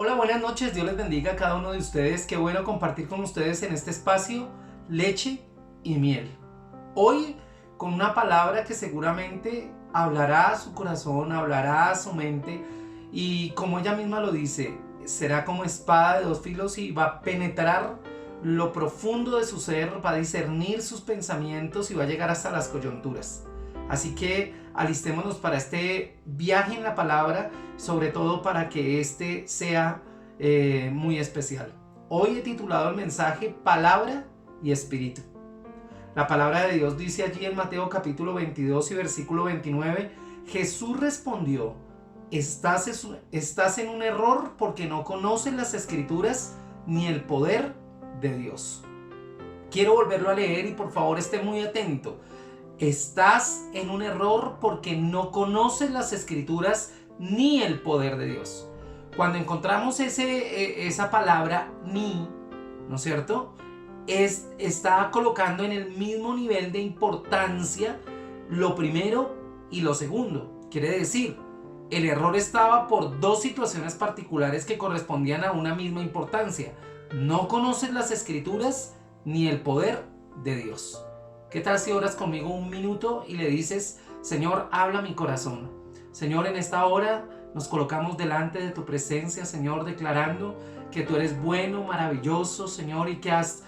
Hola, buenas noches, Dios les bendiga a cada uno de ustedes. Qué bueno compartir con ustedes en este espacio leche y miel. Hoy con una palabra que seguramente hablará a su corazón, hablará a su mente y como ella misma lo dice, será como espada de dos filos y va a penetrar lo profundo de su ser, va a discernir sus pensamientos y va a llegar hasta las coyunturas. Así que alistémonos para este viaje en la palabra, sobre todo para que este sea muy especial. Hoy he titulado el mensaje Palabra y Espíritu. La palabra de Dios dice allí en Mateo capítulo 22 y versículo 29, Jesús respondió, estás en un error porque no conoces las escrituras ni el poder de Dios. Quiero volverlo a leer y por favor esté muy atento. Estás en un error porque no conoces las escrituras ni el poder de Dios. Cuando encontramos esa palabra ni, ¿no es cierto? Está colocando en el mismo nivel de importancia lo primero y lo segundo. Quiere decir, el error estaba por dos situaciones particulares que correspondían a una misma importancia. No conoces las escrituras ni el poder de Dios. ¿Qué tal si oras conmigo un minuto y le dices, Señor, habla mi corazón? Señor, en esta hora nos colocamos delante de tu presencia, Señor, declarando que tú eres bueno, maravilloso, Señor, y que has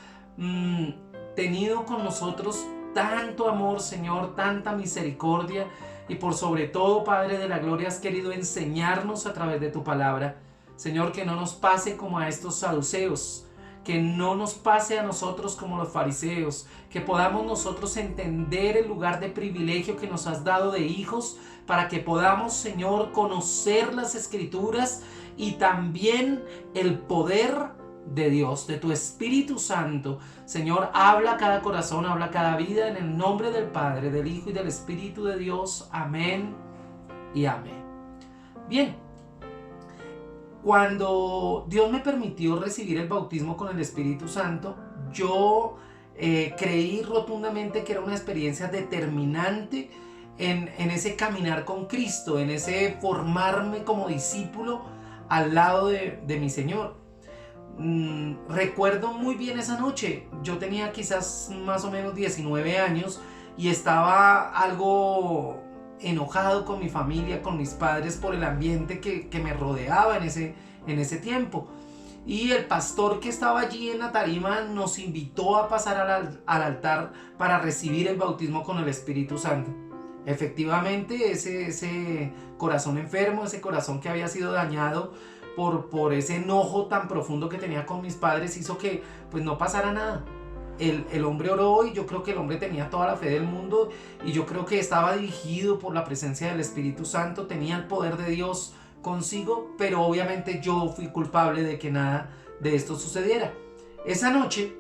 tenido con nosotros tanto amor, Señor, tanta misericordia, y por sobre todo, Padre de la gloria, has querido enseñarnos a través de tu palabra. Señor, que no nos pase como a estos saduceos, que no nos pase a nosotros como los fariseos, que podamos nosotros entender el lugar de privilegio que nos has dado de hijos, para que podamos, Señor, conocer las escrituras y también el poder de Dios, de tu Espíritu Santo. Señor, habla a cada corazón, habla a cada vida, en el nombre del Padre, del Hijo y del Espíritu de Dios. Amén y amén. Bien. Cuando Dios me permitió recibir el bautismo con el Espíritu Santo, yo creí rotundamente que era una experiencia determinante en ese caminar con Cristo, en ese formarme como discípulo al lado de mi Señor. Recuerdo muy bien esa noche. Yo tenía quizás más o menos 19 años y estaba algo enojado con mi familia, con mis padres, por el ambiente que me rodeaba en ese tiempo. Y el pastor que estaba allí en la tarima nos invitó a pasar al altar para recibir el bautismo con el Espíritu Santo. Efectivamente, ese corazón enfermo, ese corazón que había sido dañado por ese enojo tan profundo que tenía con mis padres, hizo que pues no pasara nada. El hombre oró y yo creo que el hombre tenía toda la fe del mundo y yo creo que estaba dirigido por la presencia del Espíritu Santo, tenía el poder de Dios consigo, pero obviamente yo fui culpable de que nada de esto sucediera. Esa noche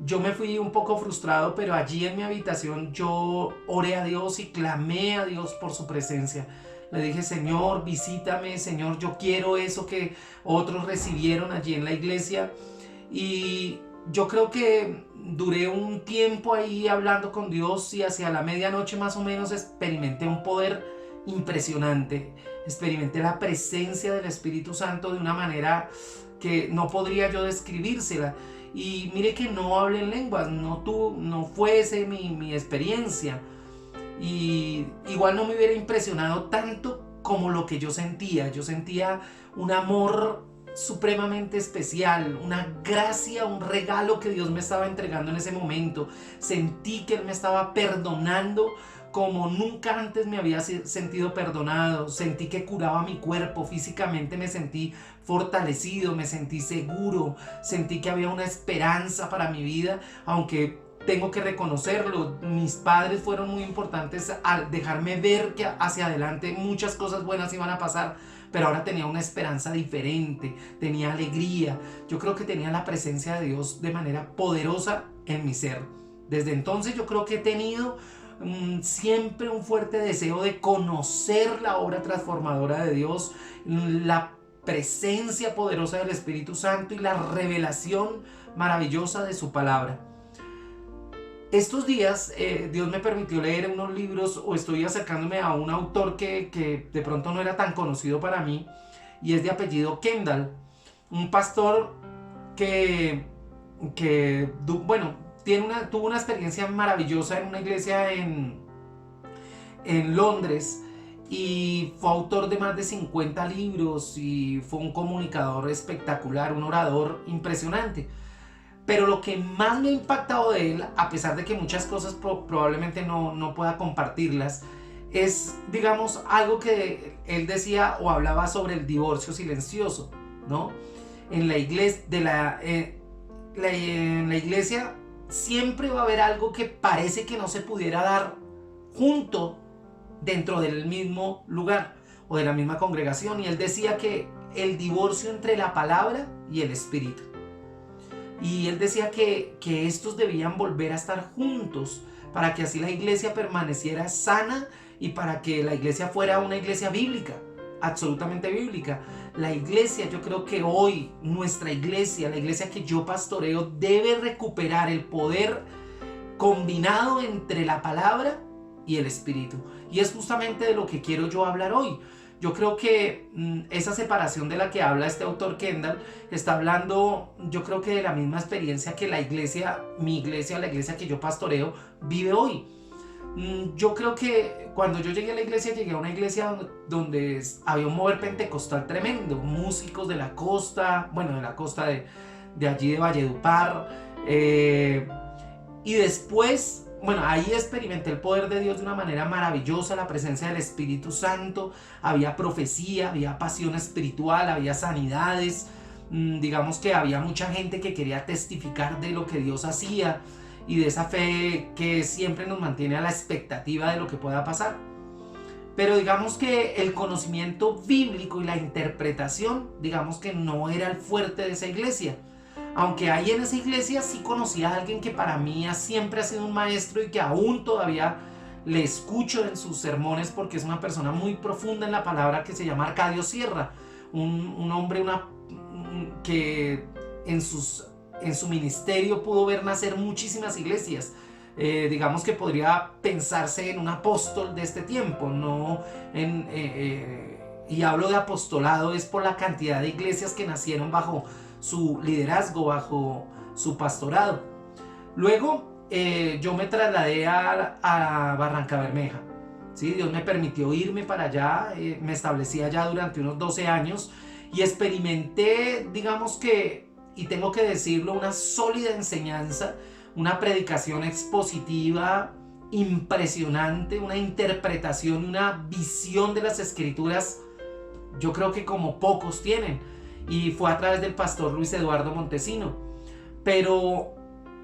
yo me fui un poco frustrado, pero allí en mi habitación yo oré a Dios y clamé a Dios por su presencia. Le dije, Señor, visítame, Señor, yo quiero eso que otros recibieron allí en la iglesia. Y yo creo que duré un tiempo ahí hablando con Dios y hacia la medianoche más o menos experimenté un poder impresionante. Experimenté la presencia del Espíritu Santo de una manera que no podría yo describírsela. Y mire que no hablé en lenguas, no fue esa mi experiencia. Y igual no me hubiera impresionado tanto como lo que yo sentía. Yo sentía un amor supremamente especial, una gracia, un regalo que Dios me estaba entregando en ese momento. Sentí que Él me estaba perdonando como nunca antes me había sentido perdonado. Sentí que curaba mi cuerpo, físicamente me sentí fortalecido, me sentí seguro, sentí que había una esperanza para mi vida, aunque tengo que reconocerlo, mis padres fueron muy importantes al dejarme ver que hacia adelante muchas cosas buenas iban a pasar, pero ahora tenía una esperanza diferente, tenía alegría. Yo creo que tenía la presencia de Dios de manera poderosa en mi ser. Desde entonces yo creo que he tenido siempre un fuerte deseo de conocer la obra transformadora de Dios, la presencia poderosa del Espíritu Santo y la revelación maravillosa de su palabra. Estos días Dios me permitió leer unos libros, o estoy acercándome a un autor que de pronto no era tan conocido para mí, y es de apellido Kendall. un pastor bueno, tuvo una experiencia maravillosa en una iglesia en Londres, y fue autor de más de 50 libros y fue un comunicador espectacular, un orador impresionante. Pero lo que más me ha impactado de él, a pesar de que muchas cosas probablemente no pueda compartirlas, es, digamos, algo que él decía o hablaba sobre el divorcio silencioso, ¿no? En la iglesia, en la iglesia siempre va a haber algo que parece que no se pudiera dar junto dentro del mismo lugar o de la misma congregación. Y él decía que el divorcio entre la palabra y el espíritu. Y él decía que estos debían volver a estar juntos para que así la iglesia permaneciera sana y para que la iglesia fuera una iglesia bíblica, absolutamente bíblica. La iglesia, yo creo que hoy nuestra iglesia, la iglesia que yo pastoreo, debe recuperar el poder combinado entre la palabra y el espíritu. Y es justamente de lo que quiero yo hablar hoy. Yo creo que esa separación de la que habla este autor Kendall está hablando, yo creo que de la misma experiencia que la iglesia, mi iglesia, la iglesia que yo pastoreo, vive hoy. Yo creo que cuando yo llegué a la iglesia, llegué a una iglesia donde había un mover pentecostal tremendo, músicos de la costa, bueno, de la costa de allí de Valledupar, y después, bueno, ahí experimenté el poder de Dios de una manera maravillosa, la presencia del Espíritu Santo, había profecía, había pasión espiritual, había sanidades, digamos que había mucha gente que quería testificar de lo que Dios hacía y de esa fe que siempre nos mantiene a la expectativa de lo que pueda pasar. Pero digamos que el conocimiento bíblico y la interpretación, digamos que no era el fuerte de esa iglesia. Aunque ahí en esa iglesia sí conocí a alguien que para mí siempre ha sido un maestro y que aún todavía le escucho en sus sermones porque es una persona muy profunda en la palabra, que se llama Arcadio Sierra, un hombre que en su ministerio pudo ver nacer muchísimas iglesias. Digamos que podría pensarse en un apóstol de este tiempo, no y hablo de apostolado es por la cantidad de iglesias que nacieron bajo su liderazgo, bajo su pastorado. Luego yo me trasladé a Barranca Bermeja, ¿sí? Dios me permitió irme para allá, me establecí allá durante unos 12 años y experimenté, digamos que, y tengo que decirlo, una sólida enseñanza, una predicación expositiva impresionante, una interpretación, una visión de las escrituras, yo creo que como pocos tienen, y fue a través del pastor Luis Eduardo Montesino. Pero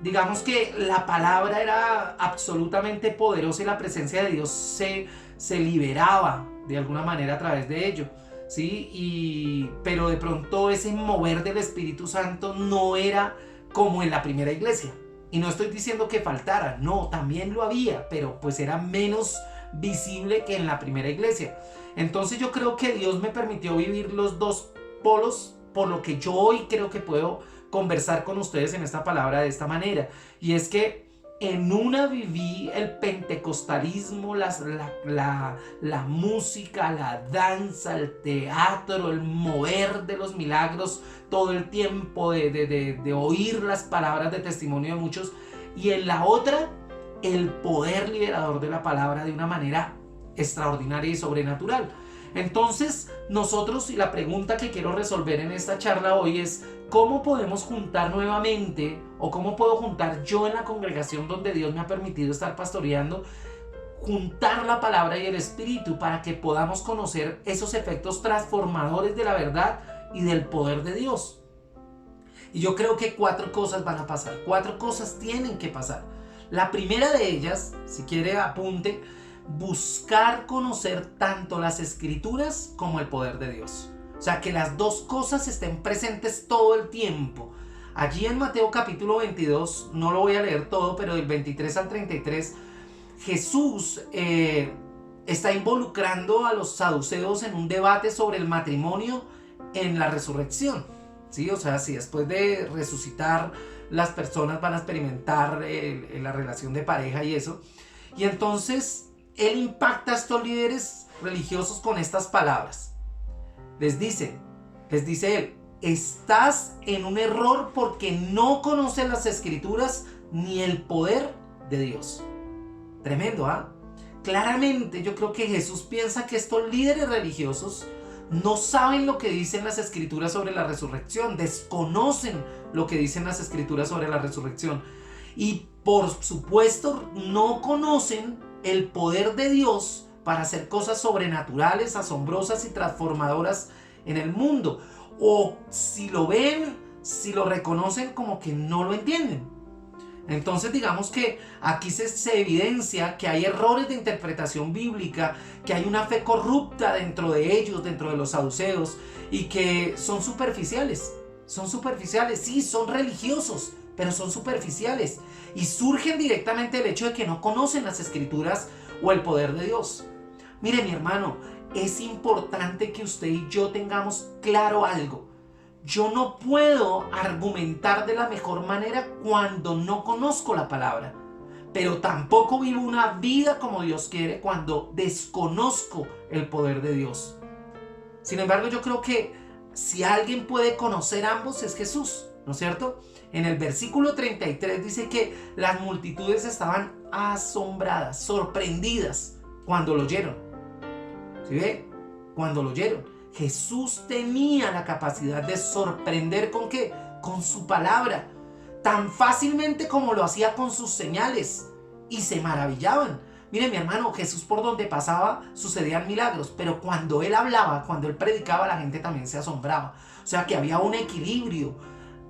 digamos que la palabra era absolutamente poderosa y la presencia de Dios se liberaba de alguna manera a través de ello, ¿sí? Pero de pronto ese mover del Espíritu Santo no era como en la primera iglesia. Y no estoy diciendo que faltara, no, también lo había, pero pues era menos visible que en la primera iglesia. Entonces yo creo que Dios me permitió vivir los dos polos, por lo que yo hoy creo que puedo conversar con ustedes en esta palabra de esta manera. Y es que en una viví el pentecostalismo, la música, la danza, el teatro, el mover de los milagros, todo el tiempo de oír las palabras de testimonio de muchos. Y en la otra, el poder liberador de la palabra de una manera extraordinaria y sobrenatural. Entonces nosotros, y la pregunta que quiero resolver en esta charla hoy es: ¿cómo podemos juntar nuevamente, o cómo puedo juntar yo en la congregación donde Dios me ha permitido estar pastoreando, juntar la palabra y el espíritu para que podamos conocer esos efectos transformadores de la verdad y del poder de Dios? Y yo creo que 4 cosas van a pasar, 4 cosas tienen que pasar. La primera de ellas, si quiere apunte: buscar conocer tanto las escrituras como el poder de Dios. O sea, que las dos cosas estén presentes todo el tiempo. Allí en Mateo capítulo 22, no lo voy a leer todo, pero del 23 al 33, Jesús está involucrando a los saduceos en un debate sobre el matrimonio en la resurrección, ¿sí? O sea, si después de resucitar las personas van a experimentar la relación de pareja y eso. Y entonces él impacta a estos líderes religiosos con estas palabras. Les dice él: estás en un error porque no conoces las Escrituras ni el poder de Dios. Tremendo, ¿ah? Claramente yo creo que Jesús piensa que estos líderes religiosos no saben lo que dicen las Escrituras sobre la resurrección, desconocen lo que dicen las Escrituras sobre la resurrección y por supuesto no conocen el poder de Dios para hacer cosas sobrenaturales, asombrosas y transformadoras en el mundo. O si lo ven, si lo reconocen, como que no lo entienden. Entonces digamos que aquí se evidencia que hay errores de interpretación bíblica, que hay una fe corrupta dentro de ellos, dentro de los saduceos, y que son superficiales, sí, son religiosos, pero son superficiales, y surgen directamente del hecho de que no conocen las Escrituras o el poder de Dios. Mire, mi hermano, es importante que usted y yo tengamos claro algo. Yo no puedo argumentar de la mejor manera cuando no conozco la palabra, pero tampoco vivo una vida como Dios quiere cuando desconozco el poder de Dios. Sin embargo, yo creo que si alguien puede conocer ambos es Jesús, ¿no es cierto? En el versículo 33 dice que las multitudes estaban asombradas, sorprendidas cuando lo oyeron. ¿Sí ve? Cuando lo oyeron. Jesús tenía la capacidad de sorprender ¿con qué? Con su palabra, tan fácilmente como lo hacía con sus señales, y se maravillaban. Mire, mi hermano, Jesús por donde pasaba sucedían milagros, pero cuando él hablaba, cuando él predicaba, la gente también se asombraba. O sea que había un equilibrio,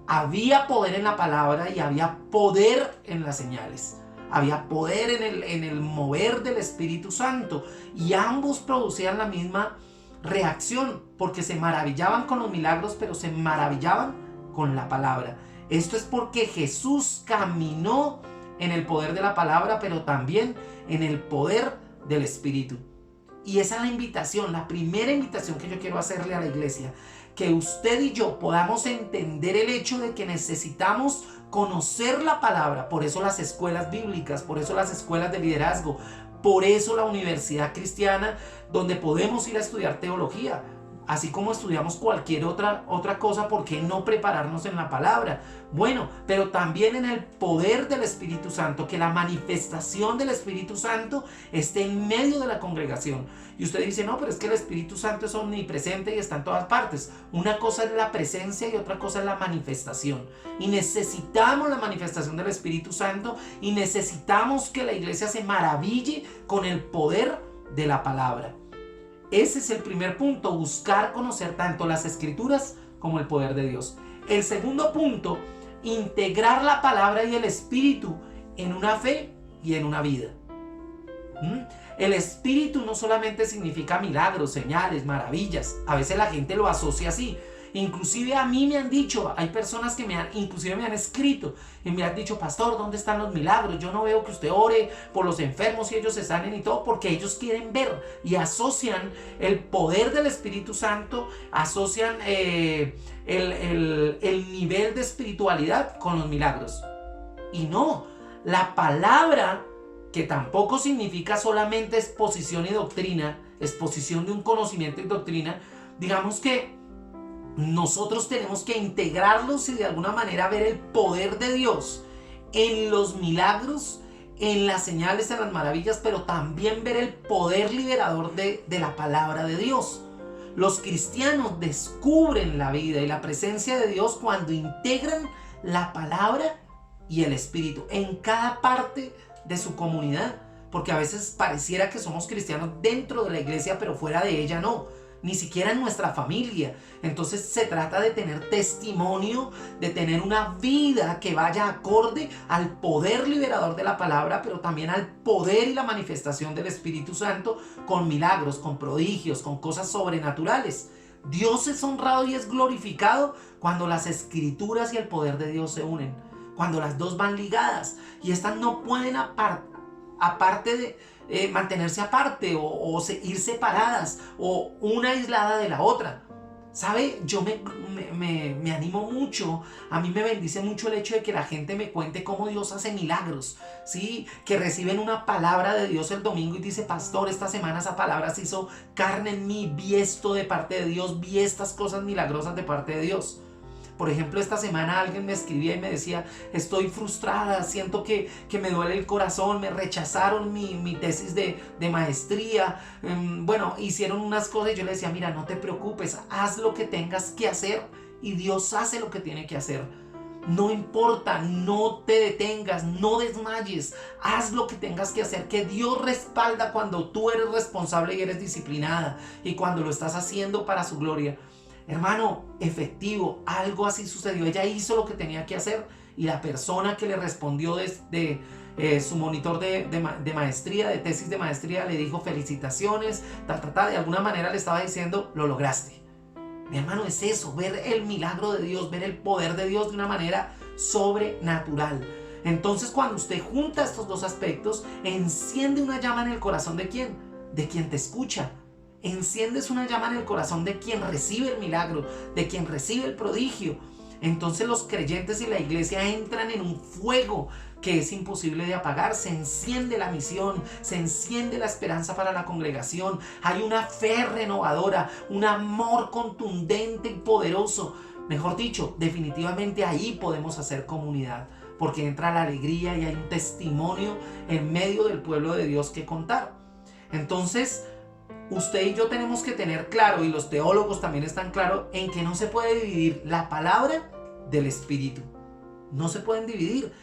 había poder en la palabra y había poder en las señales. Había poder en el mover del Espíritu Santo, y ambos producían la misma reacción, porque se maravillaban con los milagros, pero se maravillaban con la palabra. Esto es porque Jesús caminó en el poder de la palabra, pero también en el poder del Espíritu. Y esa es la invitación, la primera invitación que yo quiero hacerle a la iglesia, que usted y yo podamos entender el hecho de que necesitamos conocer la palabra. Por eso las escuelas bíblicas, por eso las escuelas de liderazgo, por eso la universidad cristiana, donde podemos ir a estudiar teología, así como estudiamos cualquier otra cosa. ¿Por qué no prepararnos en la palabra? Bueno, pero también en el poder del Espíritu Santo, que la manifestación del Espíritu Santo esté en medio de la congregación. Y usted dice, no, pero es que el Espíritu Santo es omnipresente y está en todas partes. Una cosa es la presencia y otra cosa es la manifestación. Y necesitamos la manifestación del Espíritu Santo, y necesitamos que la iglesia se maraville con el poder de la palabra. Ese es el primer punto, buscar conocer tanto las Escrituras como el poder de Dios. El segundo punto, integrar la palabra y el Espíritu en una fe y en una vida. El Espíritu no solamente significa milagros, señales, maravillas. A veces la gente lo asocia así. Inclusive a mí me han dicho, hay personas que me han escrito y me han dicho, pastor, ¿dónde están los milagros? Yo no veo que usted ore por los enfermos y ellos se sanen y todo, porque ellos quieren ver y asocian el poder del Espíritu Santo, asocian el nivel de espiritualidad con los milagros. Y no, la palabra, que tampoco significa solamente exposición y doctrina, exposición de un conocimiento y doctrina, digamos que nosotros tenemos que integrarlos y de alguna manera ver el poder de Dios en los milagros, en las señales, en las maravillas, pero también ver el poder liberador de la palabra de Dios. Los cristianos descubren la vida y la presencia de Dios cuando integran la palabra y el Espíritu en cada parte de su comunidad, porque a veces pareciera que somos cristianos dentro de la iglesia, pero fuera de ella no. Ni siquiera en nuestra familia. Entonces se trata de tener testimonio, de tener una vida que vaya acorde al poder liberador de la palabra, pero también al poder y la manifestación del Espíritu Santo, con milagros, con prodigios, con cosas sobrenaturales. Dios es honrado y es glorificado cuando las Escrituras y el poder de Dios se unen, cuando las dos van ligadas, y estas no pueden mantenerse aparte o ir separadas o una aislada de la otra. ¿Sabe? Yo me animo mucho, a mí me bendice mucho el hecho de que la gente me cuente cómo Dios hace milagros, ¿sí? Que reciben una palabra de Dios el domingo y dice, pastor, esta semana esa palabra se hizo carne en mí, vi esto de parte de Dios, vi estas cosas milagrosas de parte de Dios. Por ejemplo, esta semana alguien me escribía y me decía, estoy frustrada, siento que me duele el corazón, me rechazaron mi tesis de maestría, bueno, hicieron unas cosas y yo le decía, mira, no te preocupes, haz lo que tengas que hacer y Dios hace lo que tiene que hacer. No importa, no te detengas, no desmayes, haz lo que tengas que hacer, que Dios respalda cuando tú eres responsable y eres disciplinada y cuando lo estás haciendo para su gloria. Hermano, efectivo, algo así sucedió. Ella hizo lo que tenía que hacer y la persona que le respondió desde su monitor de maestría, de tesis de maestría, le dijo felicitaciones, de alguna manera le estaba diciendo, lo lograste. Mi hermano, es eso, ver el milagro de Dios, ver el poder de Dios de una manera sobrenatural. Entonces, cuando usted junta estos dos aspectos, enciende una llama en el corazón ¿de quién? De quien te escucha. Enciendes una llama en el corazón de quien recibe el milagro, de quien recibe el prodigio. Entonces los creyentes y la iglesia entran en un fuego que es imposible de apagar. Se enciende la misión, se enciende la esperanza para la congregación. Hay una fe renovadora, un amor contundente y poderoso. Mejor dicho, definitivamente ahí podemos hacer comunidad, porque entra la alegría y hay un testimonio en medio del pueblo de Dios que contar. Entonces, usted y yo tenemos que tener claro, y los teólogos también están claros, en que no se puede dividir la palabra del espíritu. No se pueden dividir.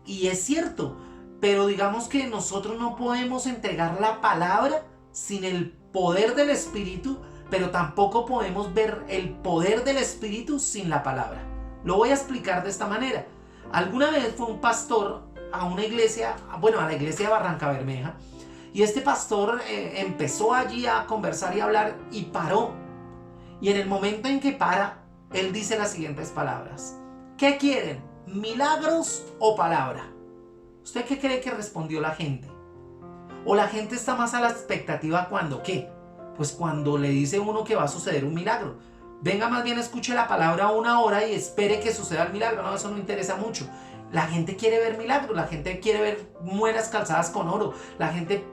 Y es cierto, pero digamos que nosotros no podemos entregar la palabra sin el poder del espíritu, pero tampoco podemos ver el poder del espíritu sin la palabra. Lo voy a explicar de esta manera. Alguna vez fue un pastor a una iglesia, bueno, a la iglesia de Barranca Bermeja, y este pastor empezó allí a conversar y a hablar y paró. Y en el momento en que para, él dice las siguientes palabras. ¿Qué quieren? ¿Milagros o palabra? ¿Usted qué cree que respondió la gente? ¿O la gente está más a la expectativa cuando qué? Pues cuando le dice uno que va a suceder un milagro. Venga, más bien escuche la palabra una hora y espere que suceda el milagro. No, eso no interesa mucho. La gente quiere ver milagros, la gente quiere ver muelas calzadas con oro, la gente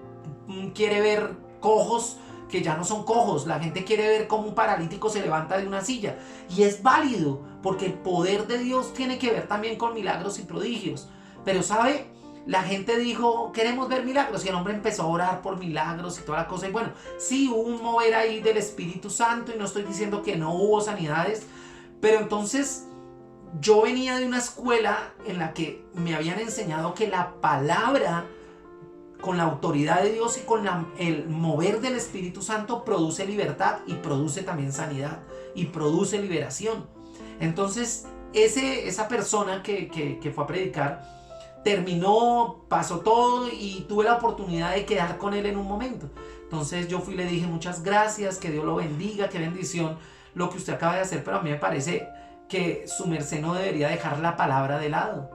quiere ver cojos que ya no son cojos, la gente quiere ver cómo un paralítico se levanta de una silla, y es válido porque el poder de Dios tiene que ver también con milagros y prodigios. Pero sabe, la gente dijo, queremos ver milagros, y el hombre empezó a orar por milagros y toda la cosa, y bueno, sí hubo un mover ahí del Espíritu Santo, y no estoy diciendo que no hubo sanidades, pero entonces yo venía de una escuela en la que me habían enseñado que la palabra, con la autoridad de Dios y con el mover del Espíritu Santo, produce libertad y produce también sanidad y produce liberación. Entonces esa persona que fue a predicar terminó, pasó todo y tuve la oportunidad de quedar con él en un momento. Entonces yo fui y le dije muchas gracias, que Dios lo bendiga, qué bendición lo que usted acaba de hacer, pero a mí me parece que su merced no debería dejar la palabra de lado,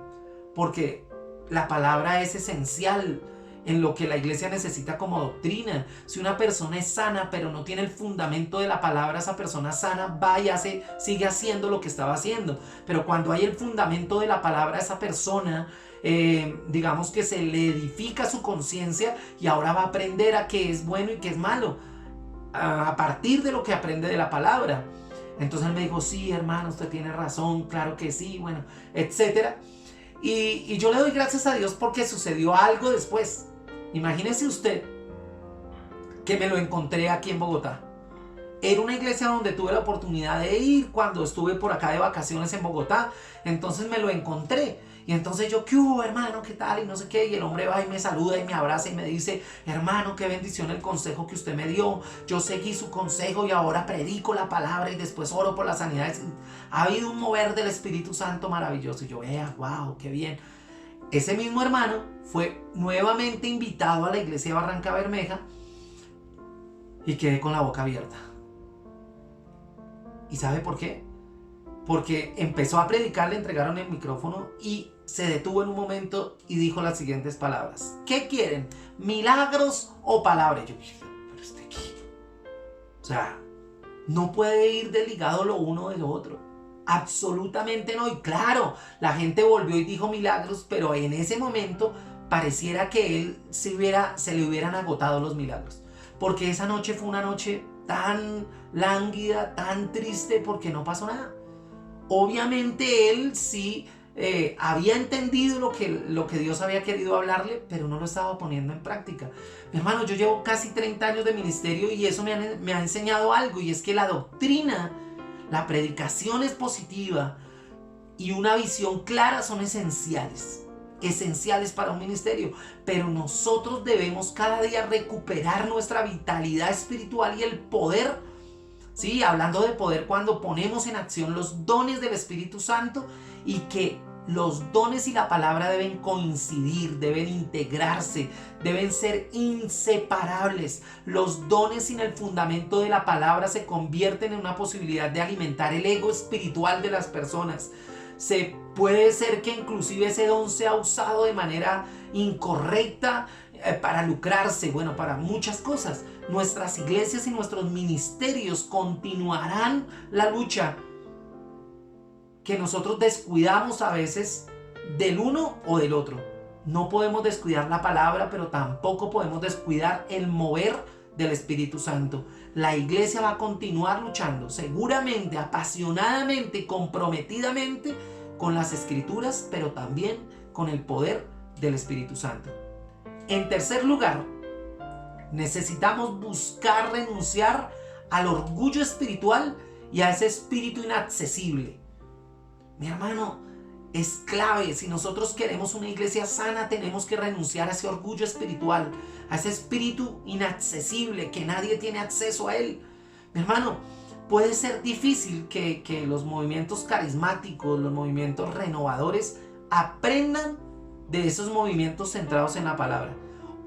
porque la palabra es esencial en lo que la iglesia necesita como doctrina. Si una persona es sana pero no tiene el fundamento de la palabra, esa persona sana va y sigue haciendo lo que estaba haciendo. Pero cuando hay el fundamento de la palabra, esa persona digamos que se le edifica su conciencia y ahora va a aprender a qué es bueno y qué es malo a partir de lo que aprende de la palabra. Entonces él me dijo, sí, hermano, usted tiene razón, claro que sí, bueno, etcétera. Y yo le doy gracias a Dios porque sucedió algo después. Imagínese usted que me lo encontré aquí en Bogotá. Era una iglesia donde tuve la oportunidad de ir cuando estuve por acá de vacaciones en Bogotá. Entonces me lo encontré. Y entonces yo, ¿qué hubo, hermano? ¿Qué tal? Y no sé qué. Y el hombre va y me saluda y me abraza y me dice, hermano, qué bendición el consejo que usted me dio. Yo seguí su consejo y ahora predico la palabra y después oro por las sanidades. Ha habido un mover del Espíritu Santo maravilloso. Y yo, wow, qué bien. Ese mismo hermano fue nuevamente invitado a la iglesia de Barranca Bermeja y quedé con la boca abierta. ¿Y sabe por qué? Porque empezó a predicar, le entregaron el micrófono y se detuvo en un momento y dijo las siguientes palabras. ¿Qué quieren? ¿Milagros o palabras? Yo dije, pero ¿qué? O sea, No puede ir desligado lo uno de lo otro. Absolutamente no. Y claro, la gente volvió y dijo milagros, pero en ese momento pareciera que él se le hubieran agotado los milagros. Porque esa noche fue una noche tan lánguida, tan triste, porque no pasó nada. Obviamente él sí había entendido lo que Dios había querido hablarle, pero no lo estaba poniendo en práctica. Mi hermano, yo llevo casi 30 años de ministerio y eso me ha enseñado algo, y es que la doctrina, la predicación expositiva y una visión clara son esenciales para un ministerio, pero nosotros debemos cada día recuperar nuestra vitalidad espiritual y el poder. Sí, hablando de poder, cuando ponemos en acción los dones del Espíritu Santo, y que los dones y la palabra deben coincidir, deben integrarse, deben ser inseparables. Los dones sin el fundamento de la palabra se convierten en una posibilidad de alimentar el ego espiritual de las personas. Puede ser que inclusive ese don sea usado de manera incorrecta para lucrarse, bueno, para muchas cosas. Nuestras iglesias y nuestros ministerios continuarán la lucha que nosotros descuidamos a veces del uno o del otro. No podemos descuidar la palabra, pero tampoco podemos descuidar el mover del Espíritu Santo. La iglesia va a continuar luchando, seguramente, apasionadamente y comprometidamente con las Escrituras, pero también con el poder del Espíritu Santo. En tercer lugar, necesitamos buscar renunciar al orgullo espiritual y a ese espíritu inaccesible. Mi hermano, es clave. Si nosotros queremos una iglesia sana, tenemos que renunciar a ese orgullo espiritual, a ese espíritu inaccesible que nadie tiene acceso a él. Mi hermano, puede ser difícil que los movimientos carismáticos, los movimientos renovadores aprendan de esos movimientos centrados en la palabra.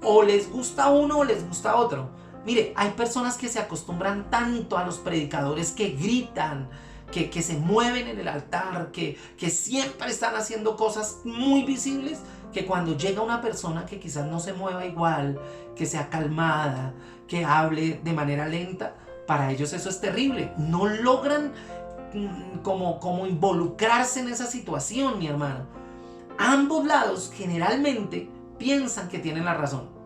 O les gusta uno o les gusta otro. Mire, hay personas que se acostumbran tanto a los predicadores que gritan, que se mueven en el altar, que siempre están haciendo cosas muy visibles, que cuando llega una persona que quizás no se mueva igual, que sea calmada, que hable de manera lenta, para ellos eso es terrible. No logran como involucrarse en esa situación, mi hermano. Ambos lados generalmente piensan que tienen la razón,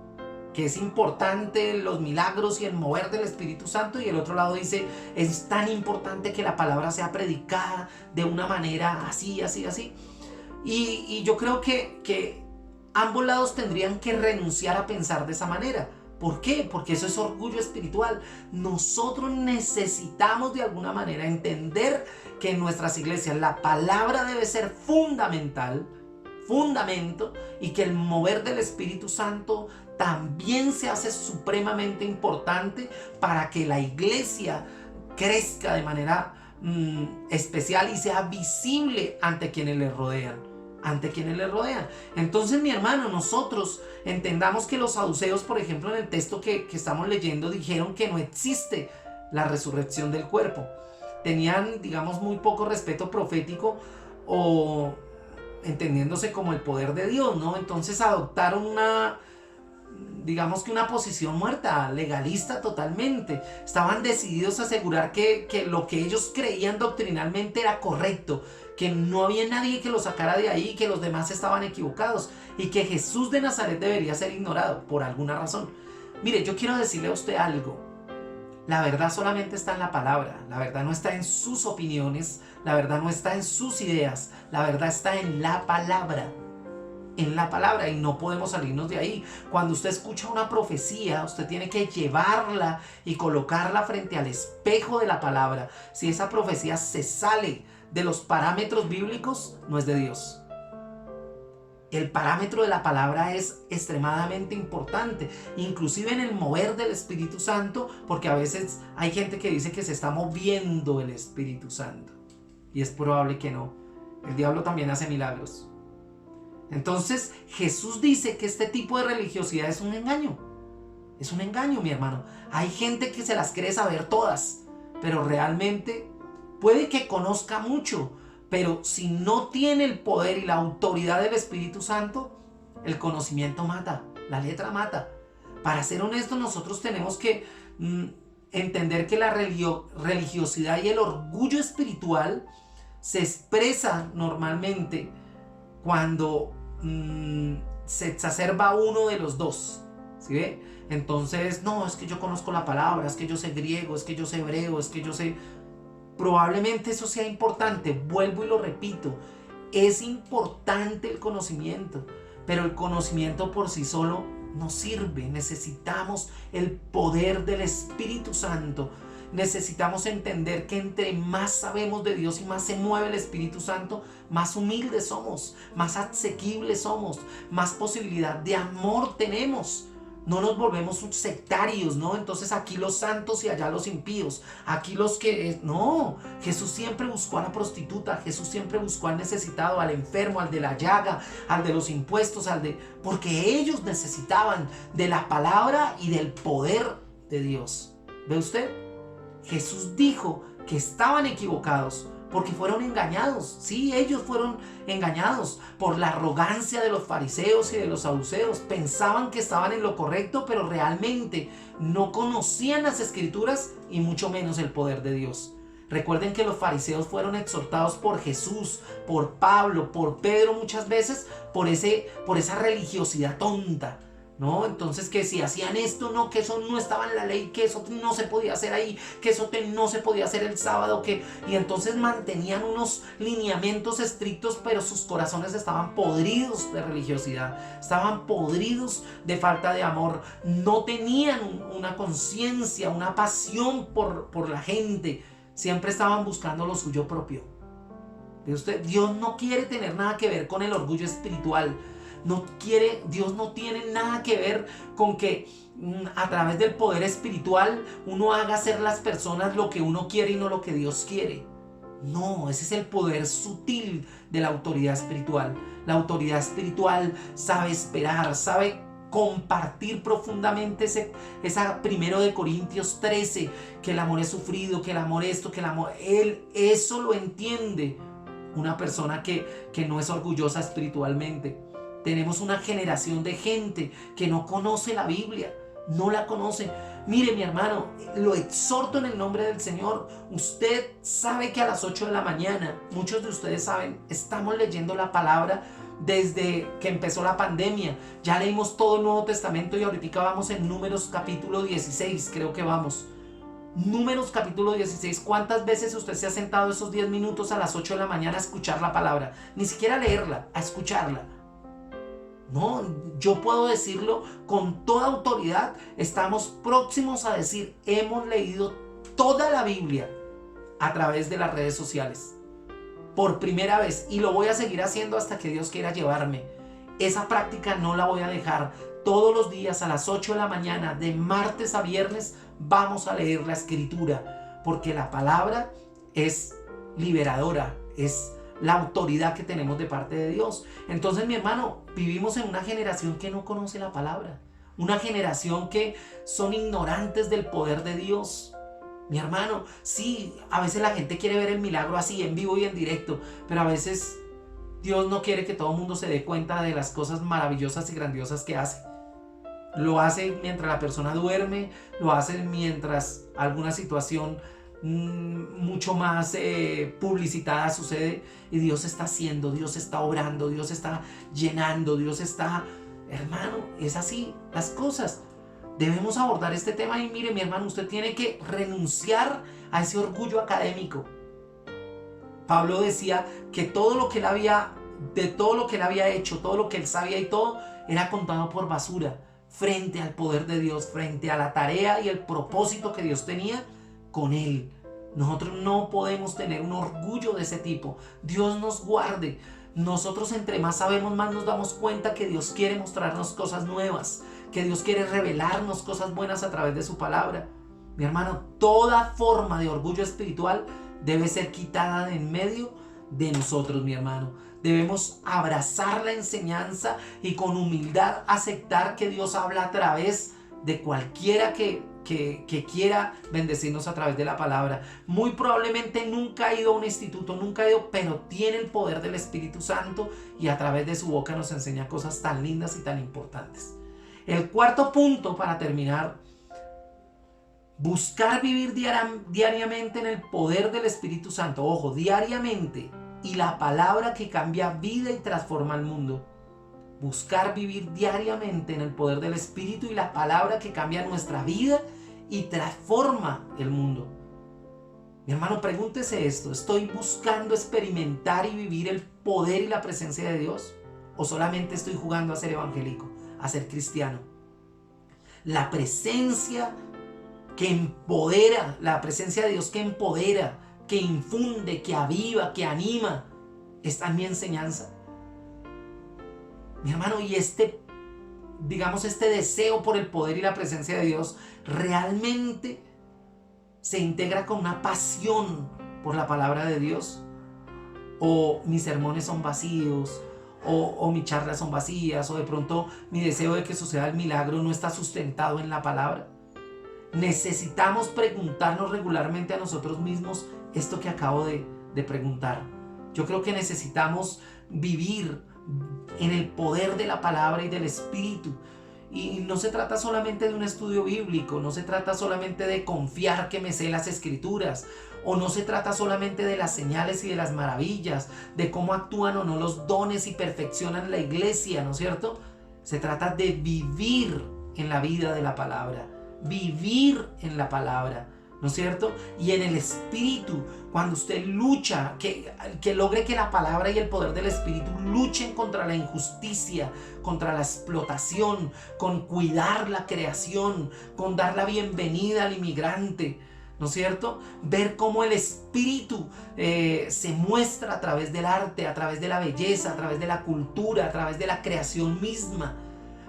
que es importante los milagros y el mover del Espíritu Santo, y el otro lado dice, es tan importante que la palabra sea predicada de una manera así. Y yo creo que ambos lados tendrían que renunciar a pensar de esa manera. ¿Por qué? Porque eso es orgullo espiritual. Nosotros necesitamos de alguna manera entender que en nuestras iglesias la palabra debe ser fundamental, fundamento, y que el mover del Espíritu Santo también se hace supremamente importante para que la iglesia crezca de manera especial y sea visible ante quienes le rodean. Entonces, mi hermano, nosotros entendamos que los saduceos, por ejemplo, en el texto que estamos leyendo, dijeron que no existe la resurrección del cuerpo. Tenían, digamos, muy poco respeto profético, o entendiéndose como el poder de Dios, ¿no? Entonces adoptaron una posición muerta, legalista totalmente. Estaban decididos a asegurar que lo que ellos creían doctrinalmente era correcto, que no había nadie que lo sacara de ahí, que los demás estaban equivocados y que Jesús de Nazaret debería ser ignorado por alguna razón. Mire, yo quiero decirle a usted algo. La verdad solamente está en la palabra. La verdad no está en sus opiniones. La verdad no está en sus ideas. La verdad está en la palabra. En la palabra, y no podemos salirnos de ahí. Cuando usted escucha una profecía, usted tiene que llevarla y colocarla frente al espejo de la palabra. Si esa profecía se sale de los parámetros bíblicos, no es de Dios. El parámetro de la palabra es extremadamente importante, inclusive en el mover del Espíritu Santo, porque a veces hay gente que dice que se está moviendo el Espíritu Santo, y es probable que no. El diablo también hace milagros. Entonces Jesús dice que este tipo de religiosidad es un engaño. Es un engaño, mi hermano. Hay gente que se las cree saber todas, pero realmente puede que conozca mucho, pero si no tiene el poder y la autoridad del Espíritu Santo, el conocimiento mata, la letra mata. Para ser honestos, nosotros tenemos que entender que la religiosidad y el orgullo espiritual se expresa normalmente cuando se exacerba uno de los dos, ¿sí ve? Entonces, no, es que yo conozco la palabra, es que yo sé griego, es que yo sé hebreo, es que yo sé... Probablemente eso sea importante, vuelvo y lo repito, es importante el conocimiento, pero el conocimiento por sí solo no sirve. Necesitamos el poder del Espíritu Santo. Necesitamos entender que entre más sabemos de Dios y más se mueve el Espíritu Santo, más humildes somos, más asequibles somos, más posibilidad de amor tenemos. No nos volvemos sectarios, ¿no? Entonces aquí los santos y allá los impíos. Aquí los que... No, Jesús siempre buscó a la prostituta. Jesús siempre buscó al necesitado, al enfermo, al de la llaga, al de los impuestos, porque ellos necesitaban de la palabra y del poder de Dios. ¿Ve usted? Jesús dijo que estaban equivocados porque fueron engañados. Sí, ellos fueron engañados por la arrogancia de los fariseos y de los saduceos. Pensaban que estaban en lo correcto, pero realmente no conocían las escrituras y mucho menos el poder de Dios. Recuerden que los fariseos fueron exhortados por Jesús, por Pablo, por Pedro muchas veces por esa religiosidad tonta, ¿no? Entonces que si hacían esto, no, que eso no estaba en la ley, que eso no se podía hacer ahí, que eso no se podía hacer el sábado, y entonces mantenían unos lineamientos estrictos, pero sus corazones estaban podridos de religiosidad, estaban podridos de falta de amor, no tenían una conciencia, una pasión por la gente, siempre estaban buscando lo suyo propio. ¿Ve usted? Dios no quiere tener nada que ver con el orgullo espiritual. Dios no tiene nada que ver con que a través del poder espiritual uno haga hacer las personas lo que uno quiere y no lo que Dios quiere. No, ese es el poder sutil de la autoridad espiritual. La autoridad espiritual sabe esperar, sabe compartir profundamente esa 1 de Corintios 13, que el amor es sufrido, que el amor esto, que el amor... Eso lo entiende una persona que no es orgullosa espiritualmente. Tenemos una generación de gente que no conoce la Biblia, no la conoce. Mire, mi hermano, lo exhorto en el nombre del Señor. Usted sabe que a las 8 de la mañana, muchos de ustedes saben, estamos leyendo la palabra desde que empezó la pandemia. Ya leímos todo el Nuevo Testamento y ahorita vamos en Números capítulo 16, creo que vamos. Números capítulo 16. ¿Cuántas veces usted se ha sentado esos 10 minutos a las 8 de la mañana a escuchar la palabra? Ni siquiera a leerla, a escucharla. No, yo puedo decirlo con toda autoridad. Estamos próximos a decir, hemos leído toda la Biblia a través de las redes sociales. Por primera vez. Y lo voy a seguir haciendo hasta que Dios quiera llevarme. Esa práctica no la voy a dejar. Todos los días a las 8 de la mañana, de martes a viernes, vamos a leer la Escritura. Porque la palabra es liberadora, es la autoridad que tenemos de parte de Dios. Entonces, mi hermano, vivimos en una generación que no conoce la palabra, una generación que son ignorantes del poder de Dios. Mi hermano, sí, a veces la gente quiere ver el milagro así, en vivo y en directo, pero a veces Dios no quiere que todo el mundo se dé cuenta de las cosas maravillosas y grandiosas que hace. Lo hace mientras la persona duerme, lo hace mientras alguna situación mucho más publicitada sucede, y Dios está haciendo, Dios está obrando, Dios está llenando, Dios está... Hermano, es así las cosas. Debemos abordar este tema y mire, mi hermano, usted tiene que renunciar a ese orgullo académico. Pablo decía que todo lo que él había hecho, todo lo que él sabía y todo, era contado por basura frente al poder de Dios, frente a la tarea y el propósito que Dios tenía con él. Nosotros no podemos tener un orgullo de ese tipo. Dios nos guarde. Nosotros entre más sabemos, más nos damos cuenta que Dios quiere mostrarnos cosas nuevas, que Dios quiere revelarnos cosas buenas a través de su palabra. Mi hermano, toda forma de orgullo espiritual debe ser quitada de en medio de nosotros, mi hermano. Debemos abrazar la enseñanza y con humildad aceptar que Dios habla a través de cualquiera que quiera bendecirnos a través de la palabra. Muy probablemente nunca ha ido a un instituto, pero tiene el poder del Espíritu Santo y a través de su boca nos enseña cosas tan lindas y tan importantes. El cuarto punto para terminar, Buscar vivir diariamente en el poder del Espíritu Santo. Ojo, diariamente. Y la palabra que cambia vida y transforma el mundo. Buscar vivir diariamente en el poder del Espíritu y la palabra que cambia nuestra vida y transforma el mundo. Mi hermano, pregúntese esto. ¿Estoy buscando experimentar y vivir el poder y la presencia de Dios? ¿O solamente estoy jugando a ser evangélico, a ser cristiano? La presencia que empodera, la presencia de Dios que empodera, que infunde, que aviva, que anima, está en mi enseñanza. Mi hermano, y este deseo por el poder y la presencia de Dios realmente se integra con una pasión por la palabra de Dios. O mis sermones son vacíos, o mis charlas son vacías, o de pronto mi deseo de que suceda el milagro no está sustentado en la palabra. Necesitamos preguntarnos regularmente a nosotros mismos esto que acabo de preguntar. Yo creo que necesitamos vivir en el poder de la palabra y del Espíritu. Y no se trata solamente de un estudio bíblico, no se trata solamente de confiar que me sé las Escrituras, o no se trata solamente de las señales y de las maravillas, de cómo actúan o no los dones y perfeccionan la iglesia, ¿no es cierto? Se trata de vivir en la vida de la palabra, vivir en la palabra, ¿no es cierto? Y en el Espíritu, cuando usted lucha, que logre que la palabra y el poder del Espíritu luchen contra la injusticia, contra la explotación, con cuidar la creación, con dar la bienvenida al inmigrante, ¿no es cierto? Ver cómo el Espíritu se muestra a través del arte, a través de la belleza, a través de la cultura, a través de la creación misma.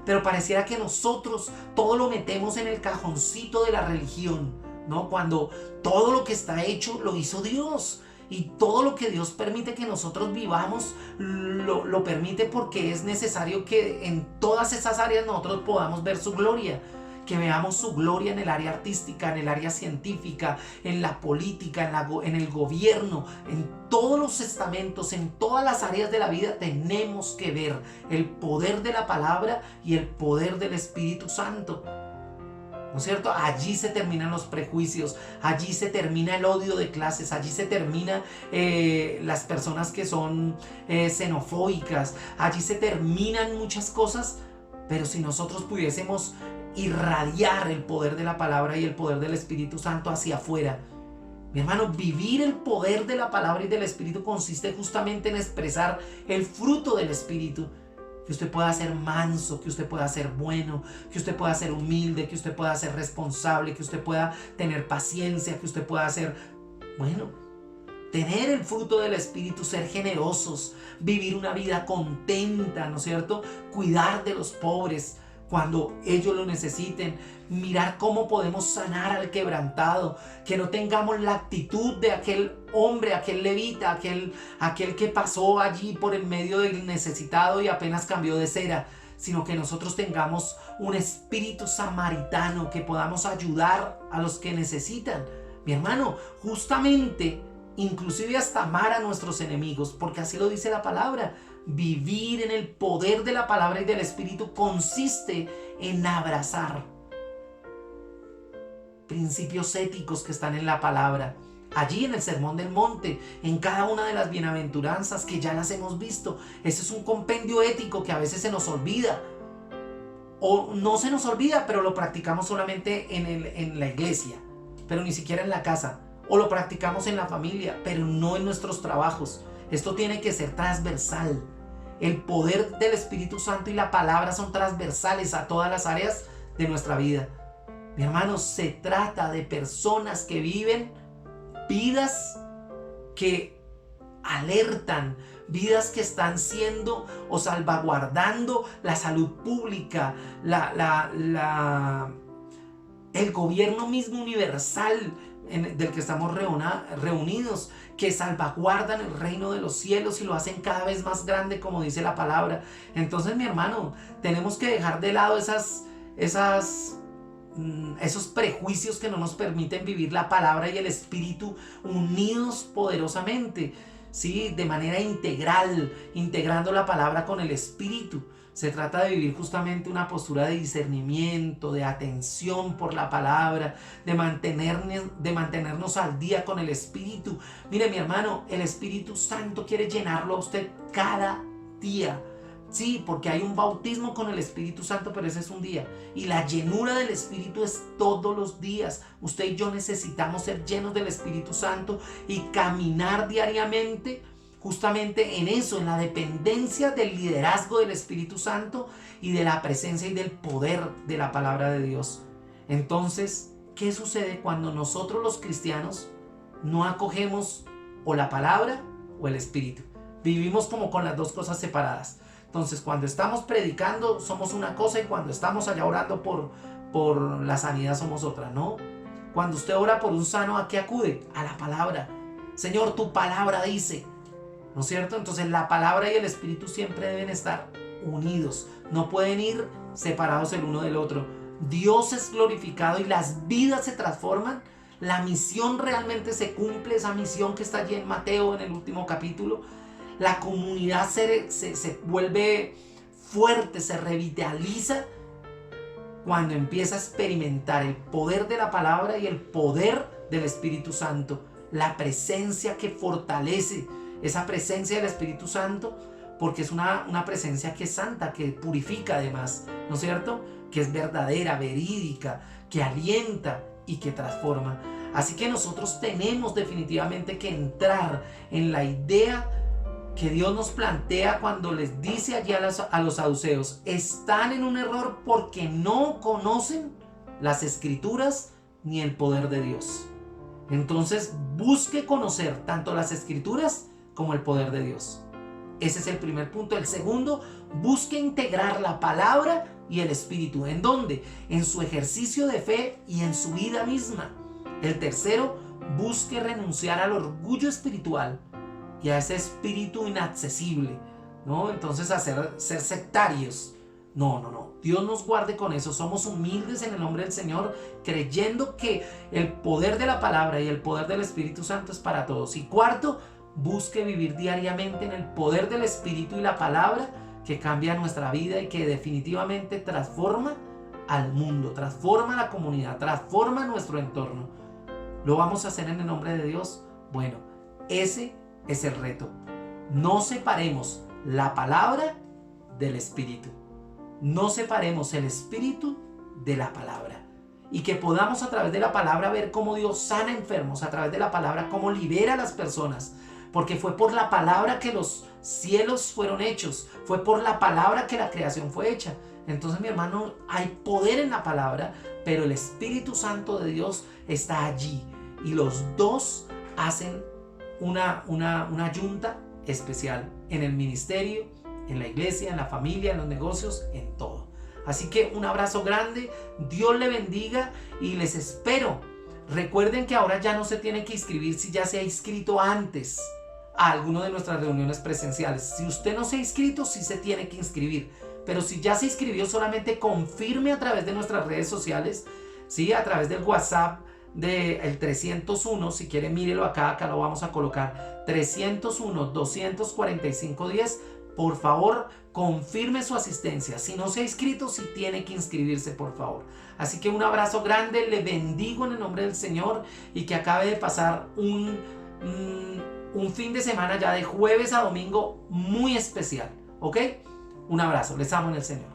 Pero pareciera que nosotros todo lo metemos en el cajoncito de la religión, ¿no? Cuando todo lo que está hecho lo hizo Dios. Y todo lo que Dios permite que nosotros vivamos, lo permite porque es necesario que en todas esas áreas nosotros podamos ver su gloria. Que veamos su gloria en el área artística, en el área científica, en la política, en el gobierno, en todos los estamentos, en todas las áreas de la vida tenemos que ver el poder de la palabra y el poder del Espíritu Santo. ¿No es cierto? Allí se terminan los prejuicios, allí se termina el odio de clases, allí se termina las personas que son xenofóbicas, allí se terminan muchas cosas, pero si nosotros pudiésemos irradiar el poder de la palabra y el poder del Espíritu Santo hacia afuera. Mi hermano, vivir el poder de la palabra y del Espíritu consiste justamente en expresar el fruto del Espíritu. Que usted pueda ser manso, que usted pueda ser bueno, que usted pueda ser humilde, que usted pueda ser responsable, que usted pueda tener paciencia, que usted pueda ser, tener el fruto del Espíritu, ser generosos, vivir una vida contenta, ¿no es cierto? Cuidar de los pobres cuando ellos lo necesiten, mirar cómo podemos sanar al quebrantado, que no tengamos la actitud de aquel hombre, aquel levita, aquel que pasó allí por el medio del necesitado y apenas cambió de cera, sino que nosotros tengamos un espíritu samaritano, que podamos ayudar a los que necesitan. Mi hermano, justamente, inclusive hasta amar a nuestros enemigos, porque así lo dice la palabra. Vivir en el poder de la palabra y del Espíritu consiste en abrazar principios éticos que están en la palabra. Allí en el Sermón del Monte, en cada una de las bienaventuranzas que ya las hemos visto. Ese es un compendio ético que a veces se nos olvida. O no se nos olvida, pero lo practicamos solamente en la iglesia, pero ni siquiera en la casa. O lo practicamos en la familia, pero no en nuestros trabajos. Esto tiene que ser transversal. El poder del Espíritu Santo y la palabra son transversales a todas las áreas de nuestra vida. Mi hermano, se trata de personas que viven vidas que alertan, vidas que están siendo o salvaguardando la salud pública, el gobierno mismo universal del que estamos reunidos, que salvaguardan el reino de los cielos y lo hacen cada vez más grande, como dice la palabra. Entonces, mi hermano, tenemos que dejar de lado esos prejuicios que no nos permiten vivir la palabra y el Espíritu unidos poderosamente, ¿sí? De manera integral, integrando la palabra con el Espíritu. Se trata de vivir justamente una postura de discernimiento, de atención por la palabra, de mantenernos al día con el Espíritu. Mire, mi hermano, el Espíritu Santo quiere llenarlo a usted cada día. Sí, porque hay un bautismo con el Espíritu Santo, pero ese es un día. Y la llenura del Espíritu es todos los días. Usted y yo necesitamos ser llenos del Espíritu Santo y caminar diariamente justamente en eso, en la dependencia del liderazgo del Espíritu Santo y de la presencia y del poder de la palabra de Dios. Entonces, ¿qué sucede cuando nosotros los cristianos no acogemos o la palabra o el Espíritu? Vivimos como con las dos cosas separadas. Entonces, cuando estamos predicando somos una cosa y cuando estamos allá orando por la sanidad somos otra, ¿no? Cuando usted ora por un sano, ¿a qué acude? A la palabra. Señor, tu palabra dice, ¿no es cierto? Entonces la palabra y el Espíritu siempre deben estar unidos, no pueden ir separados el uno del otro. Dios es glorificado y las vidas se transforman. La misión realmente se cumple, esa misión que está allí en Mateo en el último capítulo. La comunidad se vuelve fuerte, se revitaliza cuando empieza a experimentar el poder de la palabra y el poder del Espíritu Santo. La presencia que fortalece, esa presencia del Espíritu Santo, porque es una presencia que es santa, que purifica además, ¿no es cierto? Que es verdadera, verídica, que alienta y que transforma. Así que nosotros tenemos definitivamente que entrar en la idea que Dios nos plantea cuando les dice allí a los saduceos: están en un error porque no conocen las Escrituras ni el poder de Dios. Entonces busque conocer tanto las Escrituras como el poder de Dios. Ese es el primer punto. El segundo, busque integrar la palabra y el Espíritu. ¿En dónde? En su ejercicio de fe y en su vida misma. El tercero, busque renunciar al orgullo espiritual y a ese espíritu inaccesible, ¿no? Entonces ser sectarios. No. Dios nos guarde con eso. Somos humildes en el nombre del Señor, creyendo que el poder de la palabra y el poder del Espíritu Santo es para todos. Y cuarto, busque vivir diariamente en el poder del Espíritu y la palabra que cambia nuestra vida y que definitivamente transforma al mundo, transforma a la comunidad, transforma nuestro entorno. ¿Lo vamos a hacer en el nombre de Dios? Bueno, ese es el reto. No separemos la palabra del Espíritu. No separemos el Espíritu de la palabra. Y que podamos a través de la palabra ver cómo Dios sana enfermos, a través de la palabra cómo libera a las personas. Porque fue por la palabra que los cielos fueron hechos. Fue por la palabra que la creación fue hecha. Entonces, mi hermano, hay poder en la palabra, pero el Espíritu Santo de Dios está allí. Y los dos hacen una yunta especial en el ministerio, en la iglesia, en la familia, en los negocios, en todo. Así que un abrazo grande, Dios le bendiga y les espero. Recuerden que ahora ya no se tiene que inscribir si ya se ha inscrito antes a alguna de nuestras reuniones presenciales. Si usted no se ha inscrito, sí se tiene que inscribir. Pero si ya se inscribió, solamente confirme a través de nuestras redes sociales, ¿sí? A través del WhatsApp del 301, si quiere mírelo acá lo vamos a colocar, 301-245-10. Por favor, confirme su asistencia. Si no se ha inscrito, sí tiene que inscribirse, por favor. Así que un abrazo grande, le bendigo en el nombre del Señor y que acabe de pasar un fin de semana ya de jueves a domingo muy especial, ¿ok? Un abrazo, les amo en el Señor.